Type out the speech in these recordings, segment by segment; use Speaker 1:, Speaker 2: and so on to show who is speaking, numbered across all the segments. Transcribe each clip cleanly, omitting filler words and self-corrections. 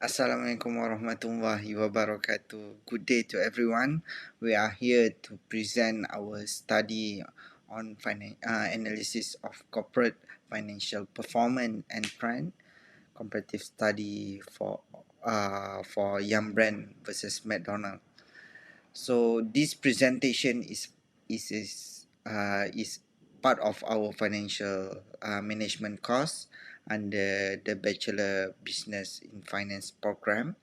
Speaker 1: Assalamualaikum warahmatullahi wabarakatuh. Good day to everyone. We are here to present our study on analysis of corporate financial performance and trend, comparative study for Yum Brand versus McDonald's. So this presentation is part of our financial management course under the Bachelor Business in Finance program.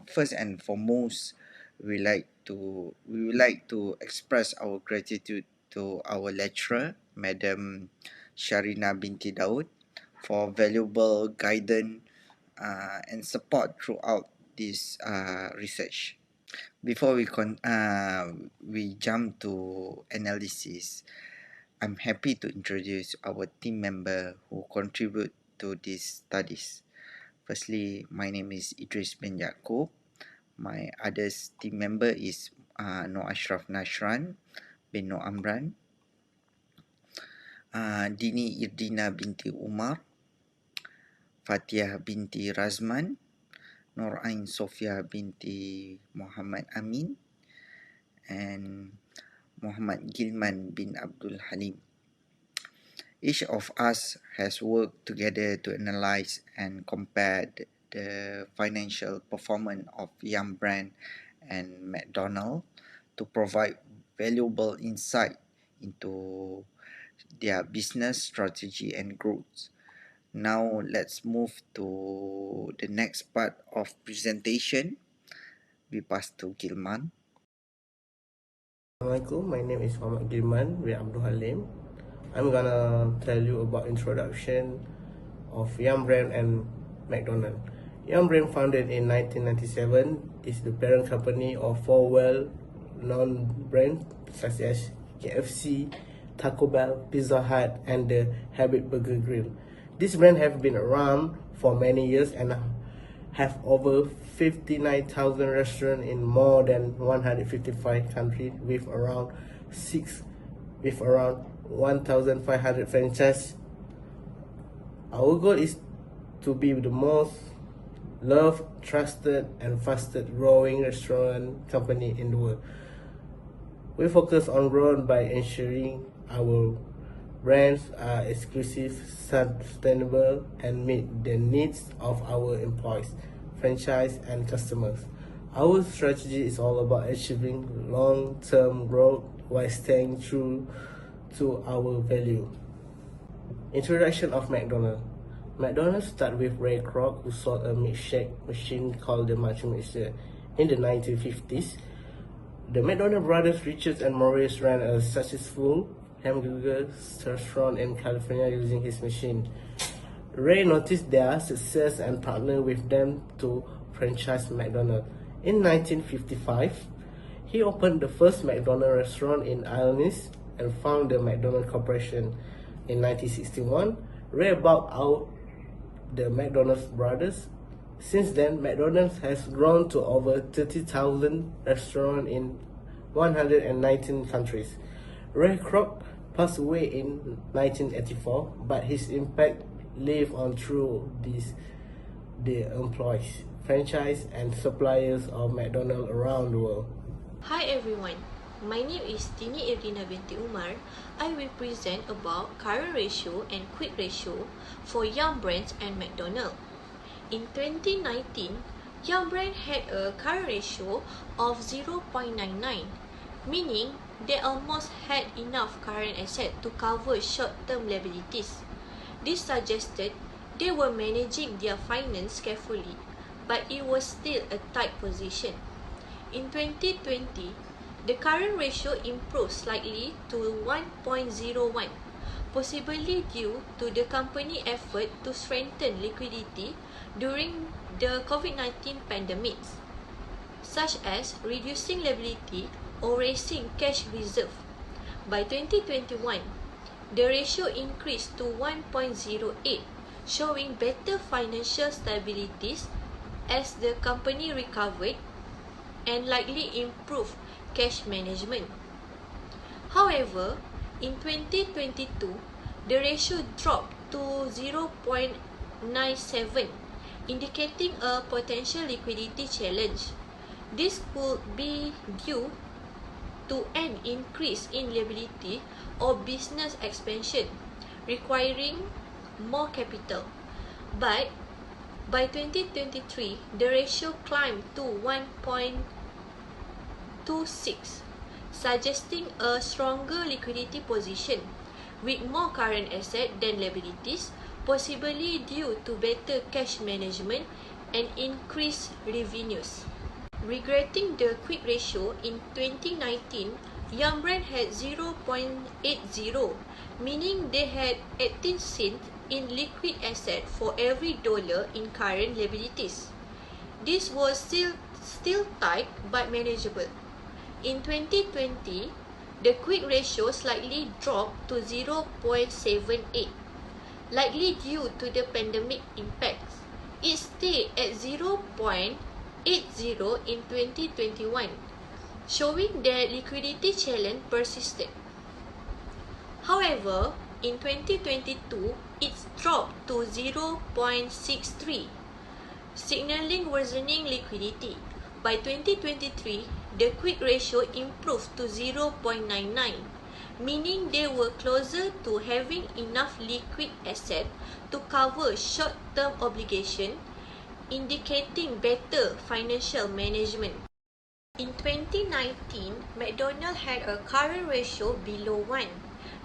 Speaker 1: First and foremost, we would like to express our gratitude to our lecturer, Madam Sharina binti Daud, for valuable guidance and support throughout this research. Before we jump to analysis, I'm happy to introduce our team member who contribute to these studies. Firstly, my name is Idris bin Yaakob. My other team member is Noor Ashraf Nashran bin Noor Amran, Dini Irdina binti Umar, Fatiah binti Razman, Nur Ain Sofia binti Muhammad Amin, and Muhammad Gilman bin Abdul Halim. Each of us has worked together to analyze and compare the financial performance of Yum Brand and McDonald's to provide valuable insight into their business strategy and growth. Now let's move to the next part of presentation. We pass to Gilman.
Speaker 2: Assalamualaikum, my name is Muhammad Gilman bin Abdul Halim. I'm gonna tell you about introduction of Yum Brand and McDonald's. Yum Brand, founded in 1997, is the parent company of four well-known brands such as KFC, Taco Bell, Pizza Hut, and the Habit Burger Grill. These brands have been around for many years and have over 59,000 restaurants in more than 155 countries with around 1,500 franchises. Our goal is to be the most loved, trusted, and fastest growing restaurant company in the world. We focus on growth by ensuring our brands are exclusive, sustainable, and meet the needs of our employees, franchise, and customers. Our strategy is all about achieving long-term growth while staying true to our value. Introduction of McDonald's. McDonald's started with Ray Kroc, who sold a milkshake machine called the Macho Mixer in the 1950s. The McDonald brothers Richard and Maurice ran a successful hamburger restaurant in California using his machine. Ray noticed their success and partnered with them to franchise McDonald's. In 1955, he opened the first McDonald's restaurant in Illinois and founded the McDonald's Corporation. In 1961, Ray bought out the McDonald's brothers. Since then, McDonald's has grown to over 30,000 restaurants in 119 countries. Ray Kroc passed away in 1984, but his impact lived on through the employees, franchise, and suppliers of McDonald's around the world.
Speaker 3: Hi everyone, my name is Dini Irdina binti Umar. I will present about current ratio and quick ratio for Yum Brands and McDonald's. In 2019, Yum Brand had a current ratio of 0.99, meaning they almost had enough current asset to cover short-term liabilities. This suggested they were managing their finance carefully, but it was still a tight position. In 2020, the current ratio improved slightly to 1.01, possibly due to the company effort to strengthen liquidity during the COVID-19 pandemic, such as reducing liability or raising cash reserve. By 2021, the ratio increased to 1.08, showing better financial stabilities as the company recovered and likely improved cash management. However, in 2022, the ratio dropped to 0.97 indicating a potential liquidity challenge. This could be due to an increase in liability or business expansion, requiring more capital. But by 2023, the ratio climbed to 1.26, suggesting a stronger liquidity position, with more current assets than liabilities, possibly due to better cash management and increased revenues. Regretting the quick ratio in 2019, Yum Brand had 0.80, meaning they had 18 cents in liquid asset for every dollar in current liabilities. This was still tight but manageable. In 2020, the quick ratio slightly dropped to 0.78, likely due to the pandemic impacts. It stayed at 0.80 in 2021, showing that liquidity challenge persisted. However, in 2022, it dropped to 0.63, signaling worsening liquidity. By 2023, the quick ratio improved to 0.99, meaning they were closer to having enough liquid asset to cover short-term obligation, indicating better financial management. In 2019, McDonald's had a current ratio below 1,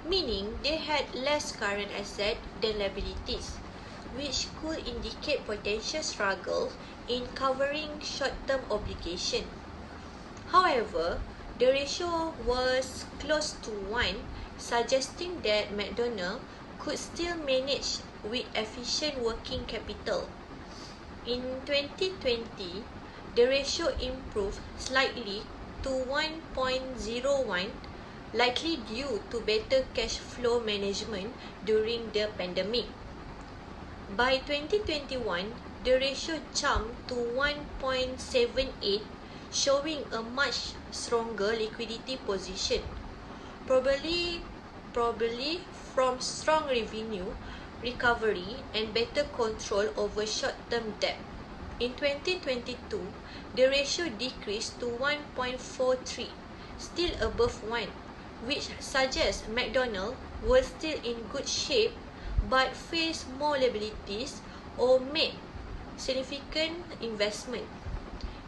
Speaker 3: meaning they had less current asset than liabilities, which could indicate potential struggles in covering short-term obligation. However, the ratio was close to 1, suggesting that McDonald's could still manage with efficient working capital. In 2020, the ratio improved slightly to 1.01, likely due to better cash flow management during the pandemic. By 2021, the ratio jumped to 1.78, showing a much stronger liquidity position, probably from strong revenue recovery and better control over short-term debt. In 2022, the ratio decreased to 1.43, still above 1, which suggests McDonald's was still in good shape but faced more liabilities or made significant investment.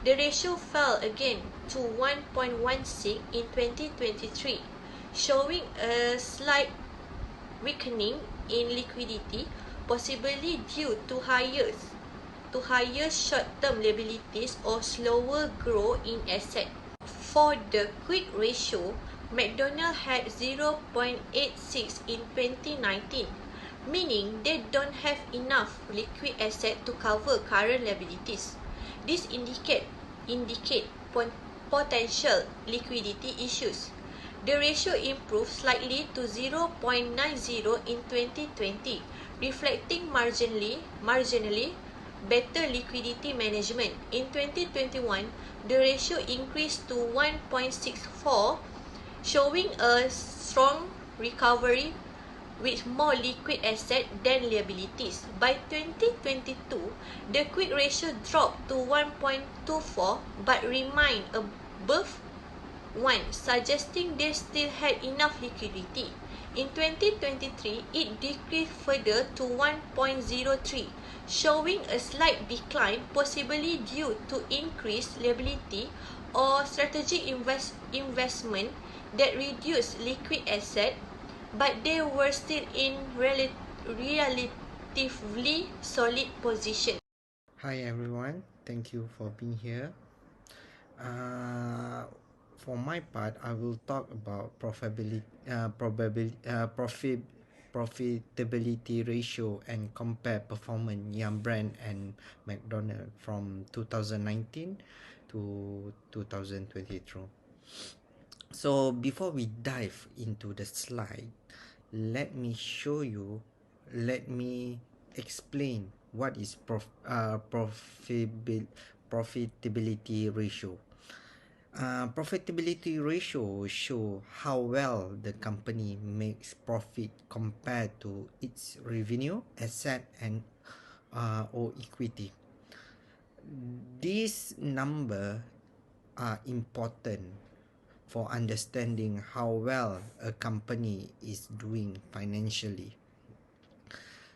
Speaker 3: The ratio fell again to 1.16 in 2023, showing a slight weakening in liquidity, possibly due to higher short-term liabilities or slower growth in asset. For the quick ratio, McDonald's had 0.86 in 2019, meaning they don't have enough liquid asset to cover current liabilities. This indicate potential liquidity issues. The ratio improved slightly to 0.90 in 2020, reflecting marginally better liquidity management. In 2021, the ratio increased to 1.64, showing a strong recovery with more liquid asset than liabilities. By 2022, the quick ratio dropped to 1.24 but remained above 1, suggesting they still had enough liquidity. In 2023, it decreased further to 1.03, showing a slight decline, possibly due to increased liability or strategic investment that reduced liquid asset, but they were still in relatively solid position.
Speaker 1: Hi everyone, thank you for being here. Uh, for my part, I will talk about profitability ratio and compare performance Yum Brand and McDonald's from 2019 to 2022. So before we dive into the slide, let me show you, let me explain what is profitability ratio. Profitability ratio show how well the company makes profit compared to its revenue, asset, and or equity. These numbers are important for understanding how well a company is doing financially.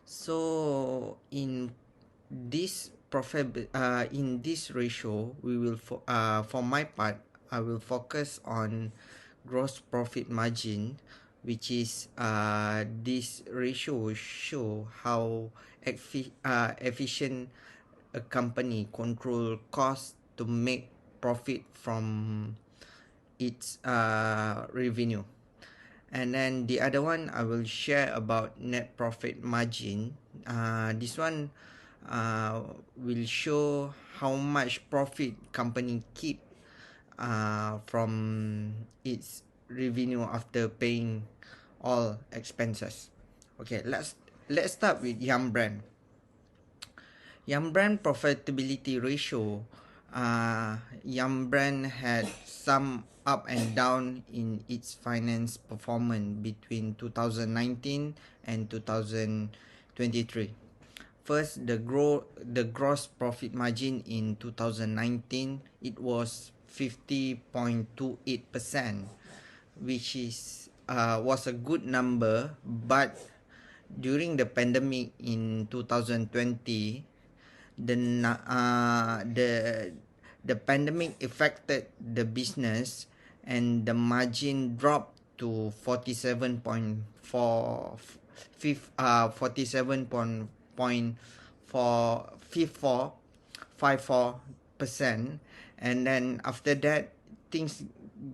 Speaker 1: So in this ratio, we will for my part, I will focus on gross profit margin, which is this ratio will show how efficient a company control costs to make profit from its revenue. And then the other one I will share about net profit margin. This one will show how much profit company keep from its revenue after paying all expenses. Okay, let's start with Yum Brand. Yum Brand profitability ratio. Yum Brand had some up and down in its finance performance between 2019 and 2023. First, the gross profit margin in 2019, it was 50.28%, which was a good number, but during the pandemic in 2020, the pandemic affected the business, and the margin dropped to 47.4 47.54 and then after that things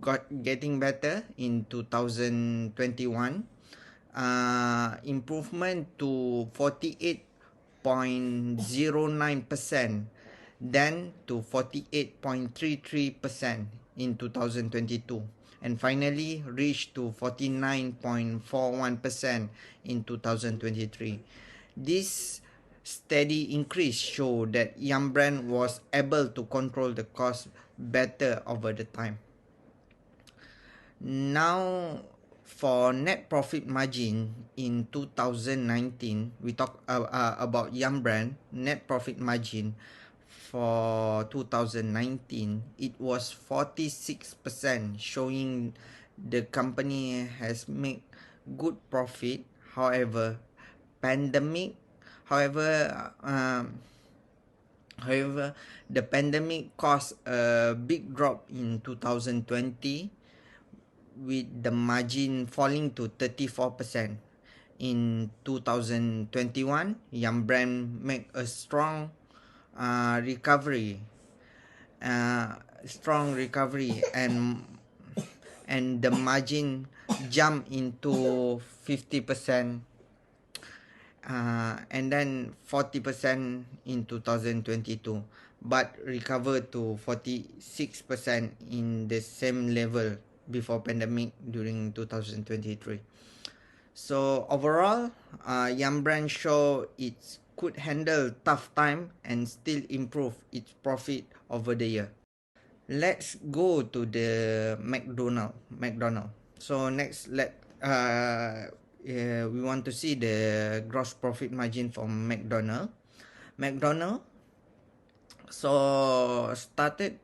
Speaker 1: got getting better in 2021, improvement to 48.09%, then to 48.33% in 2022, and finally reached to 49.41% in 2023. This steady increase show that Yum Brand was able to control the cost better over the time. Now, for net profit margin in 2019, we talk about Yum Brand net profit margin for 2019. It was 46%, showing the company has made good profit. However, pandemic, however, um, however, the pandemic caused a big drop in 2020, with the margin falling to 34%. In 2021, Yum Brand make a recovery, strong recovery, and the margin jump into 50%, and then 40% in 2022, but recover to 46% in the same level before pandemic during 2023. So overall, Yum Brand show it could handle tough time and still improve its profit over the year. Let's go to the McDonald. So next, we want to see the gross profit margin for McDonald. McDonald so started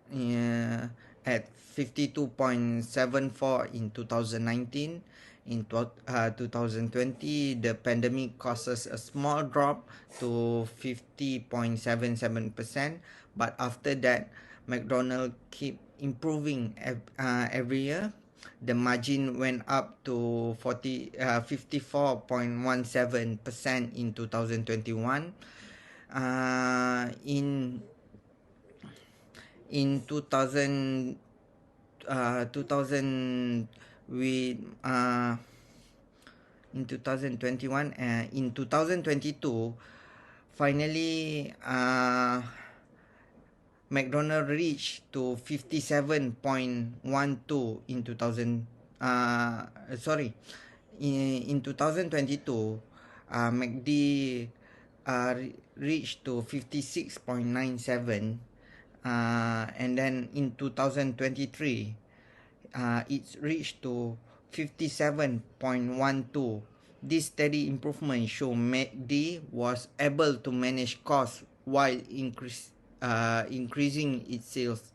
Speaker 1: at 52.74 in 2019. In 2020, the pandemic causes a small drop to 50.77%, but after that, McDonald keep improving every year. The margin went up to 54.17% in 2021. In 2000 with in 2021, in 2022, finally McDonald reached to 57.12 in 2000 sorry in 2022, McD reached to 56.97, and then in 2023, it's reached to 57.12. This steady improvement show McD was able to manage costs while increasing its sales.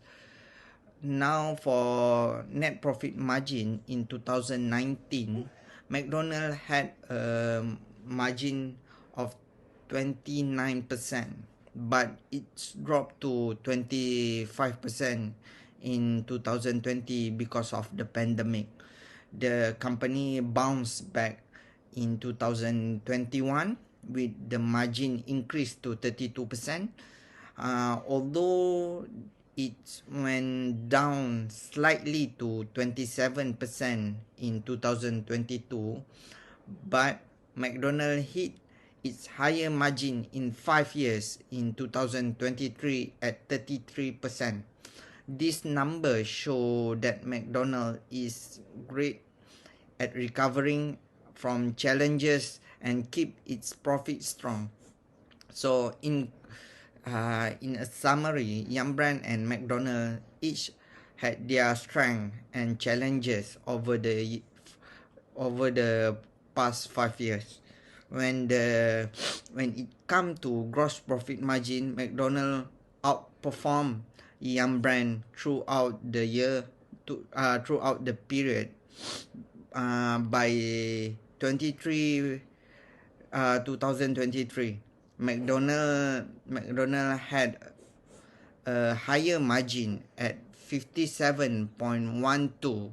Speaker 1: Now for net profit margin in 2019, McDonald's had a margin of 29%, but it's dropped to 25% in 2020 because of the pandemic. The company bounced back in 2021 with the margin increased to 32%. Although it went down slightly to 27% in 2022, but McDonald's hit its higher margin in 5 years in 2023 at 33%. These numbers show that McDonald's is great at recovering from challenges and keep its profit strong. So in a summary, Yum Brand and McDonald's each had their strength and challenges over the past 5 years. When it come to gross profit margin, McDonald's outperformed Yum Brand throughout the throughout the period. By 2023, McDonald had a higher margin at 57.12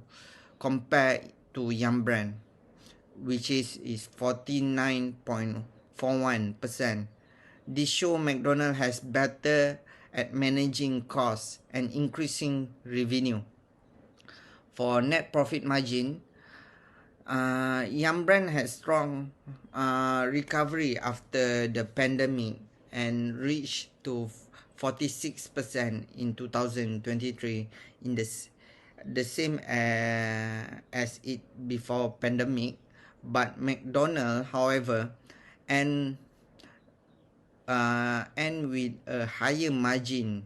Speaker 1: compared to Yum Brand, which is 49.41%. This show McDonald has better at managing costs and increasing revenue. For net profit margin, Yum Brand had strong recovery after the pandemic and reached to 46% in 2023, in the same as it before pandemic. But McDonald's, however, and with a higher margin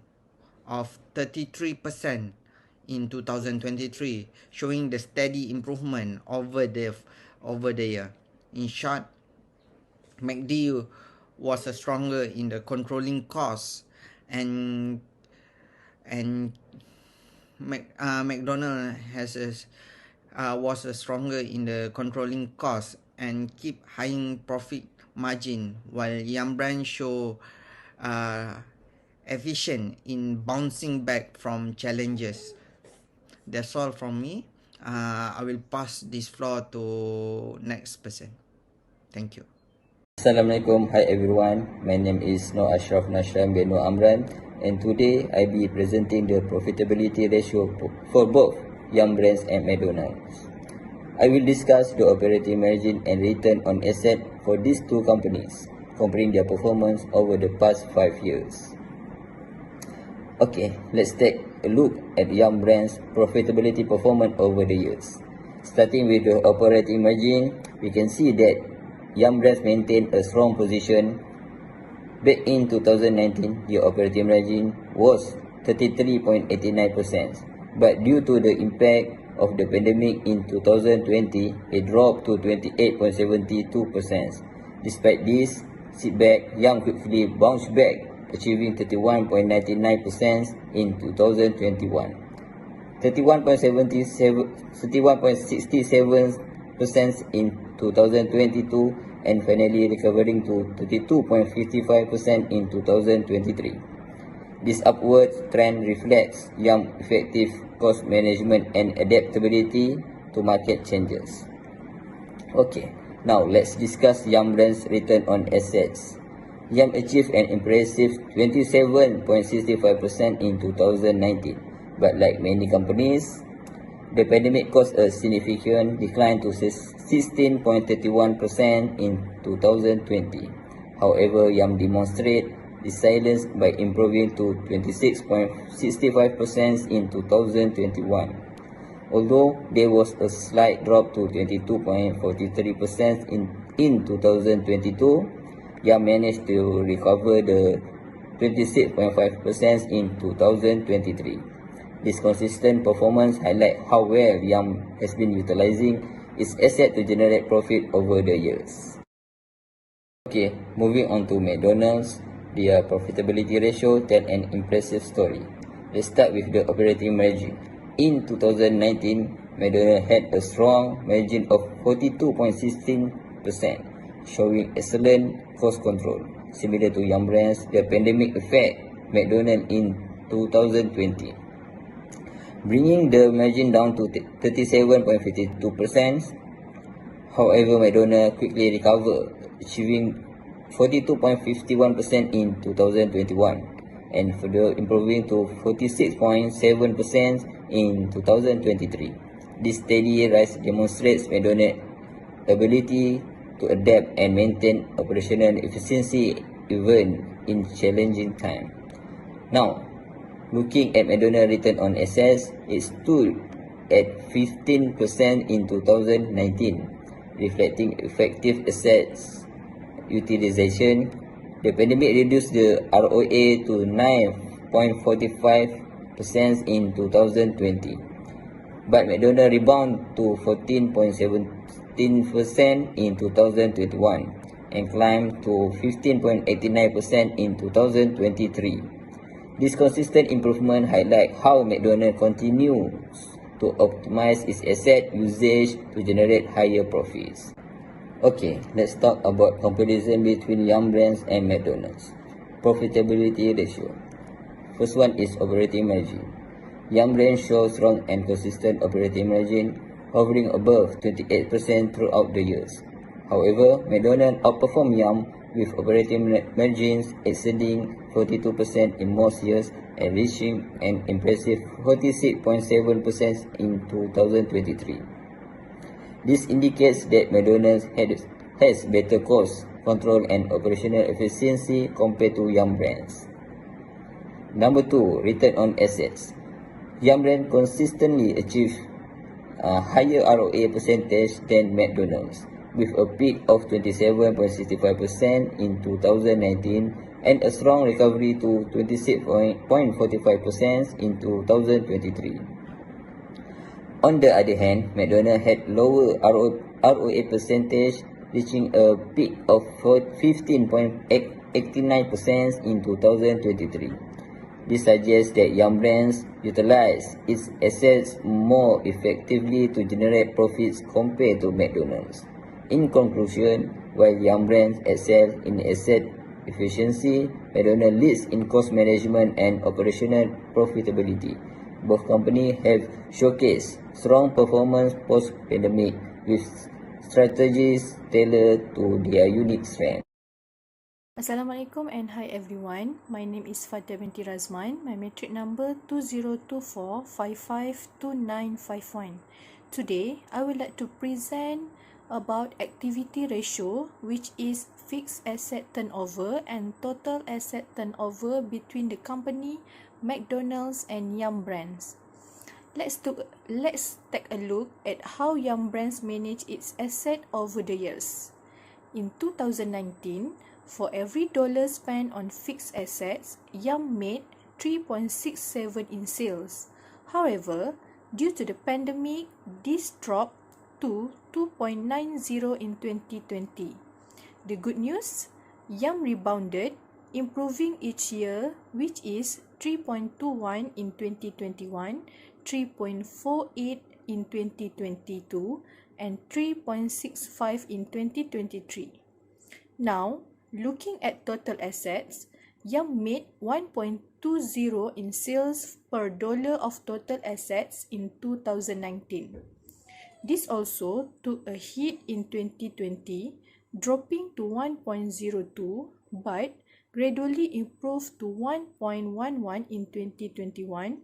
Speaker 1: of 33% in 2023, showing the steady improvement over the year. In short, McD was stronger in the controlling costs, and McDonald was stronger in the controlling costs and keep high profit margin, while Yum Brand show efficient in bouncing back from challenges. That's all from me. I will pass this floor to next person. Thank you.
Speaker 4: Assalamualaikum, hi everyone. My name is Noor Ashraf Nashram bin Noor Amran, and today I be presenting the profitability ratio for both Yum Brands and McDonald's. I will discuss the operating margin and return on asset for these two companies, comparing their performance over the past 5 years. Okay, let's take a look at Yum Brands' profitability performance over the years. Starting with the operating margin, we can see that Yum Brands maintained a strong position. Back in 2019, the operating margin was 33.89%, but due to the impact of the pandemic in 2020, it dropped to 28.72%. Despite this setback, Yum quickly bounced back, achieving 31.99% in 2021, 31.67% in 2022, and finally recovering to 32.55% in 2023. This upward trend reflects Yum's effective cost management and adaptability to market changes. Okay, now let's discuss Yum Brands' return on assets. Yum achieved an impressive 27.65% in 2019, but like many companies, the pandemic caused a significant decline to 16.31% in 2020. However, Yum demonstrated resilience by improving to 26.65% in 2021. Although there was a slight drop to 22.43% in 2022, Yum managed to recover the 26.5% in 2023. This consistent performance highlights how well Yum has been utilizing its asset to generate profit over the years. Okay, moving on to McDonald's. Their profitability ratio tell an impressive story. Let's start with the operating margin. In 2019, McDonald's had a strong margin of 42.16%, showing excellent cost control. Similar to Yum Brands, the pandemic affect McDonald's in 2020, bringing the margin down to 37.52%. However, McDonald's quickly recovered, achieving 42.51% in 2021 and further improving to 46.7% in 2023. This steady rise demonstrates McDonald's ability to adapt and maintain operational efficiency even in challenging times. Now, looking at McDonald's return on assets, it stood at 15% in 2019, reflecting effective assets utilization. The pandemic reduced the ROA to 9.45% in 2020, but McDonald's rebounded to 14.17% in 2021 and climbed to 15.89% in 2023. This consistent improvement highlights how McDonald's continues to optimize its asset usage to generate higher profits. Okay, let's talk about comparison between Yum Brands and McDonald's. Profitability ratio. First one is operating margin. Yum Brands shows strong and consistent operating margin, hovering above 28% throughout the years. However, McDonald's outperformed Yum with operating margins exceeding 42% in most years and reaching an impressive 46.7% in 2023. This indicates that McDonald's has better cost control and operational efficiency compared to Yum Brands. Number 2, return on assets. Yum Brands consistently achieves a higher ROA percentage than McDonald's, with a peak of 27.65% in 2019 and a strong recovery to 26.45% in 2023. On the other hand, McDonald's had lower ROA percentage, reaching a peak of 15.89% in 2023. This suggests that Yum Brands utilized its assets more effectively to generate profits compared to McDonald's. In conclusion, while Yum Brands excels in asset efficiency, McDonald's leads in cost management and operational profitability. Both companies have showcased strong performance post-pandemic with strategies tailored to their unique strengths.
Speaker 5: Assalamualaikum and hi everyone. My name is Fatah binti Razman. My matric number 2024552951. Today, I would like to present about activity ratio, which is fixed asset turnover and total asset turnover between the company McDonald's and Yum Brands. Let's take a look at how Yum Brands manage its asset over the years. In 2019, for every dollar spent on fixed assets, Yum made 3.67 in sales. However, due to the pandemic, this dropped to 2.90 in 2020. The good news, Yum rebounded, improving each year, which is 3.21 in 2021, 3.48 in 2022, and 3.65 in 2023. Now, looking at total assets, Yum made 1.20 in sales per dollar of total assets in 2019. This also took a hit in 2020, dropping to 1.02, but gradually improved to 1.11 in 2021,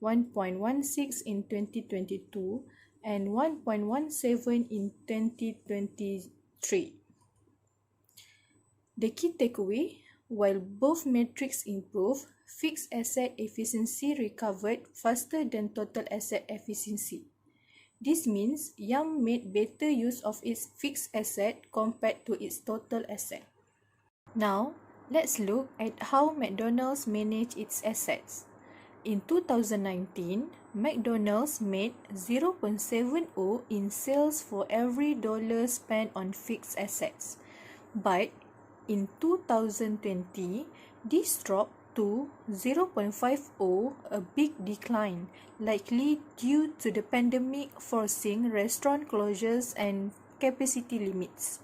Speaker 5: 1.16 in 2022, and 1.17 in 2023. The key takeaway, while both metrics improved, fixed asset efficiency recovered faster than total asset efficiency. This means Yum made better use of its fixed asset compared to its total asset. Now, let's look at how McDonald's managed its assets. In 2019, McDonald's made 0.70 in sales for every dollar spent on fixed assets. But in 2020, This dropped to 0.50, a big decline, likely due to the pandemic forcing restaurant closures and capacity limits.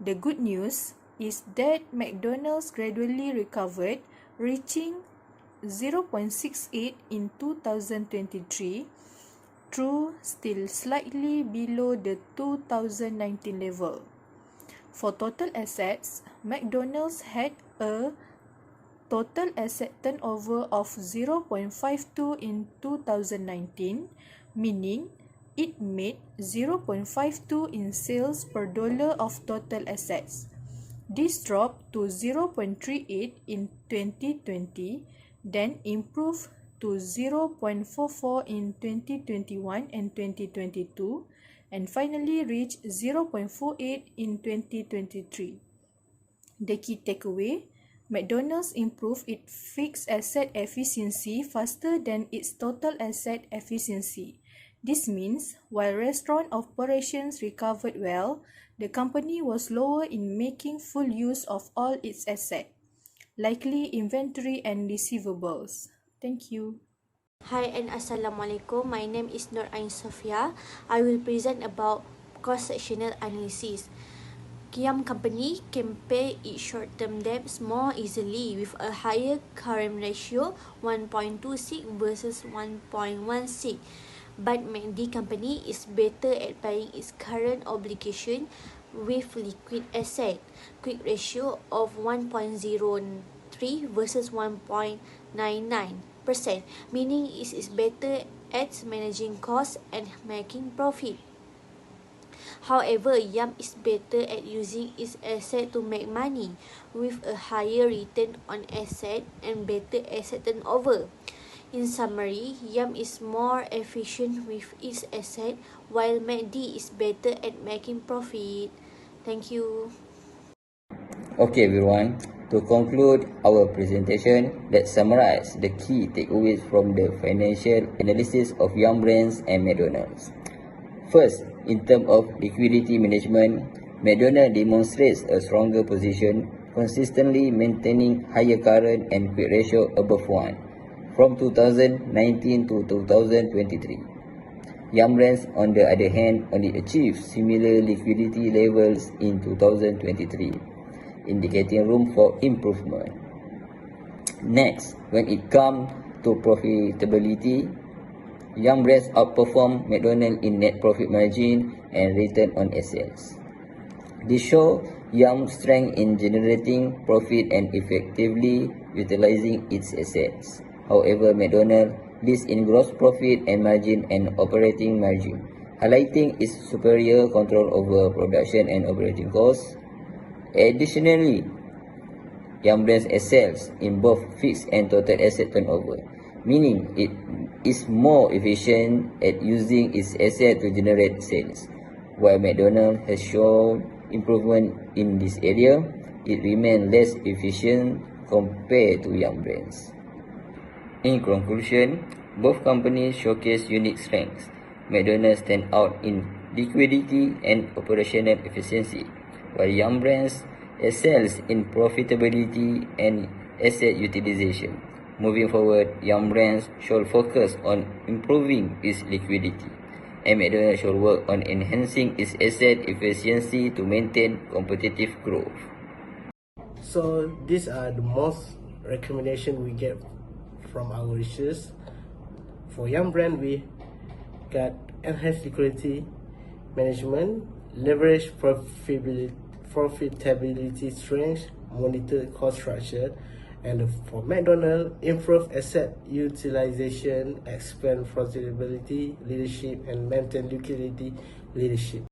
Speaker 5: The good news is that McDonald's gradually recovered, reaching 0.68 in 2023, though still slightly below the 2019 level. For total assets, McDonald's had a total asset turnover of 0.52 in 2019, meaning it made 0.52 in sales per dollar of total assets. This dropped to 0.38 in 2020, then improved to 0.44 in 2021 and 2022, and finally reached 0.48 in 2023. The key takeaway: McDonald's improved its fixed asset efficiency faster than its total asset efficiency. This means, while restaurant operations recovered well, the company was slower in making full use of all its assets, likely inventory and receivables. Thank you.
Speaker 3: Hi and Assalamualaikum. My name is Nur Ain Sofia. I will present about cross-sectional analysis. Yum Company can pay its short-term debts more easily with a higher current ratio 1.26 versus 1.16. But McD Company is better at paying its current obligation with liquid asset, quick ratio of 1.03 versus 1.99%, meaning it is better at managing costs and making profit. However, Yum is better at using its asset to make money, with a higher return on asset and better asset turnover. In summary, Yum is more efficient with its asset, while McD is better at making profit. Thank you.
Speaker 4: Okay everyone, to conclude our presentation, let's summarize the key takeaways from the financial analysis of Yum Brands and McDonald's. First, in terms of liquidity management, McDonald's demonstrates a stronger position, consistently maintaining higher current and quick ratio above 1 from 2019 to 2023. Yum Brands, on the other hand, only achieved similar liquidity levels in 2023, indicating room for improvement. Next, when it comes to profitability, Yum Brands outperformed McDonald's in net profit margin and return on assets. This shows Yum's strength in generating profit and effectively utilizing its assets. However, McDonald's leads in gross profit and margin and operating margin, highlighting its superior control over production and operating costs. Additionally, Yum Brands excels in both fixed and total asset turnover, meaning it is more efficient at using its asset to generate sales. While McDonald's has shown improvement in this area, it remains less efficient compared to Yum Brands. In conclusion, both companies showcase unique strengths. McDonald's stands out in liquidity and operational efficiency, while Yum Brands excels in profitability and asset utilization. Moving forward, Yum Brands should focus on improving its liquidity, and McDonald's should work on enhancing its asset efficiency to maintain competitive growth.
Speaker 2: So these are the most recommendation we get from our research. For Yum Brand, we got enhanced liquidity management, leverage profitability strength, monitor cost structure, and for McDonald's, improve asset utilization, expand profitability leadership, and maintain liquidity leadership.